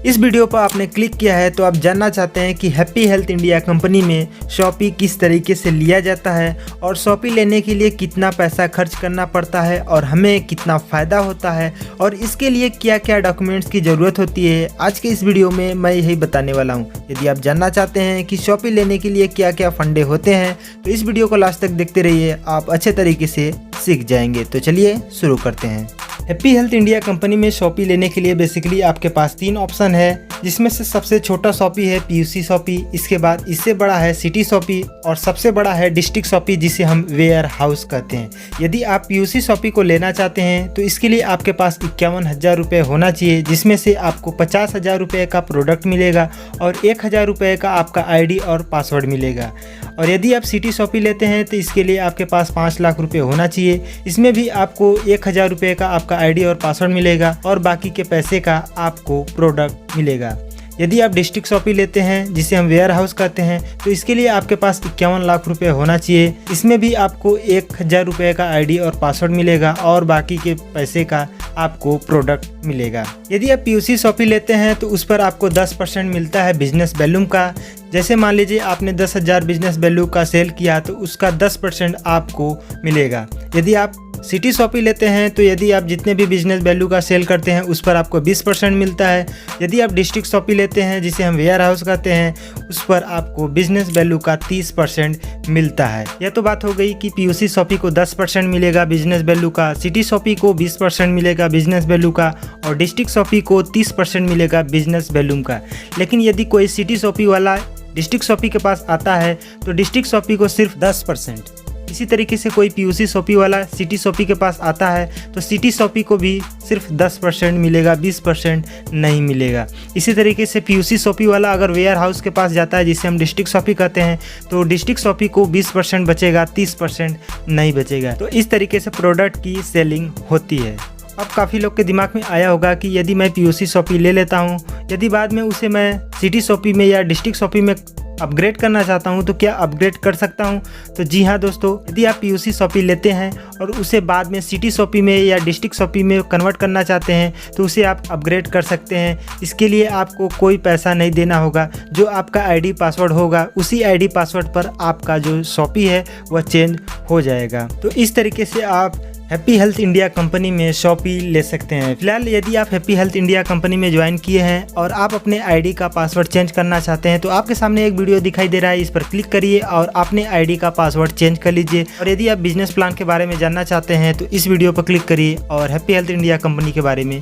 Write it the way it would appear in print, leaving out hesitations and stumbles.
इस वीडियो पर आपने क्लिक किया है तो आप जानना चाहते हैं कि हैप्पी हेल्थ इंडिया कंपनी में शॉपी किस तरीके से लिया जाता है और शॉपी लेने के लिए कितना पैसा खर्च करना पड़ता है और हमें कितना फ़ायदा होता है और इसके लिए क्या क्या डॉक्यूमेंट्स की ज़रूरत होती है। आज के इस वीडियो में मैं यही बताने वाला हूं। यदि आप जानना चाहते हैं कि शॉपी लेने के लिए क्या क्या फंडे होते हैं तो इस वीडियो को लास्ट तक देखते रहिए, आप अच्छे तरीके से सीख जाएंगे। तो चलिए शुरू करते हैं। हैप्पी हेल्थ इंडिया कंपनी में शॉपी लेने के लिए बेसिकली आपके पास 3 ऑप्शन है, जिसमें से सबसे छोटा शॉपी है पीयूसी शॉपी, इसके बाद इससे बड़ा है सिटी शॉपी और सबसे बड़ा है डिस्ट्रिक्ट शॉपी जिसे हम वेयर हाउस कहते हैं। यदि आप पीयूसी शॉपी को लेना चाहते हैं तो इसके लिए आपके पास 51,000 रुपये होना चाहिए, जिसमें से आपको 50,000 रुपये का प्रोडक्ट मिलेगा और 1,000 रुपये का आपका आईडी और पासवर्ड मिलेगा। और यदि आप सिटी शॉपी लेते हैं तो इसके लिए आपके पास 5 लाख रुपये होना चाहिए, इसमें भी आपको 1,000 रुपये का आपका आईडी और पासवर्ड मिलेगा और बाकी के पैसे का आपको प्रोडक्ट मिलेगा। यदि आप डिस्ट्रिक्ट शॉपी लेते हैं जिसे हम वेयर हाउस कहते हैं तो इसके लिए आपके पास 51 लाख रुपए होना चाहिए, इसमें भी आपको 1,000 रुपये का आईडी और पासवर्ड मिलेगा और बाकी के पैसे का आपको प्रोडक्ट मिलेगा। यदि आप पीयूसी शॉपी लेते हैं तो उस पर आपको 10% मिलता है बिजनेस वैल्यूम का। जैसे मान लीजिए आपने 10,000 बिजनेस वैल्यू का सेल किया तो उसका 10% आपको मिलेगा। यदि आप सिटी शॉपी लेते हैं तो यदि आप जितने भी बिजनेस वैल्यू का सेल करते हैं उस पर आपको 20% मिलता है। यदि आप डिस्ट्रिक्ट शॉपी लेते हैं जिसे हम वेयर हाउस कहते हैं उस पर आपको बिजनेस वैल्यू का 30% मिलता है। यह तो बात हो गई कि पीयूसी शॉपी को 10% मिलेगा बिजनेस वैल्यू का, सिटी शॉपी को 20% मिलेगा बिजनेस वैल्यू का और डिस्ट्रिक्ट शॉपी को 30% मिलेगा बिजनेस वैल्यू का। लेकिन यदि कोई सिटी शॉपी वाला डिस्ट्रिक्ट शॉपी के पास आता है तो डिस्ट्रिक्ट शॉपी को सिर्फ 10%, इसी तरीके से कोई पीयूसी शॉपी वाला सिटी शॉपी के पास आता है तो सिटी शॉपी को भी सिर्फ 10% मिलेगा, 20% नहीं मिलेगा। इसी तरीके से पीयूसी शॉपी वाला अगर वेयर हाउस के पास जाता है जिसे हम डिस्ट्रिक्ट शॉपी कहते हैं तो डिस्ट्रिक्ट शॉपी को 20% बचेगा, 30% नहीं बचेगा। तो इस तरीके से प्रोडक्ट की सेलिंग होती है। अब काफ़ी लोग के दिमाग में आया होगा कि यदि मैं पीयूसी शॉपी ले लेता हूँ, यदि बाद में उसे मैं सिटी शॉपी में या डिस्ट्रिक्ट शॉपी में अपग्रेड करना चाहता हूं तो क्या अपग्रेड कर सकता हूं? तो जी हाँ दोस्तों, यदि आप पीयूसी शॉपी लेते हैं और उसे बाद में सिटी शॉपी में या डिस्ट्रिक्ट शॉपी में कन्वर्ट करना चाहते हैं तो उसे आप अपग्रेड कर सकते हैं। इसके लिए आपको कोई पैसा नहीं देना होगा, जो आपका आईडी पासवर्ड होगा उसी आईडी पासवर्ड पर आपका जो शॉपी है वह चेंज हो जाएगा। तो इस तरीके से आप हैप्पी हेल्थ इंडिया कंपनी में शॉपी ले सकते हैं। फिलहाल यदि आप हैप्पी हेल्थ इंडिया कंपनी में ज्वाइन किए हैं और आप अपने आईडी का पासवर्ड चेंज करना चाहते हैं तो आपके सामने एक वीडियो दिखाई दे रहा है, इस पर क्लिक करिए और अपने आईडी का पासवर्ड चेंज कर लीजिए। और यदि आप बिजनेस प्लान के बारे में जानना चाहते हैं तो इस वीडियो पर क्लिक करिए और हैप्पी हेल्थ इंडिया कंपनी के बारे में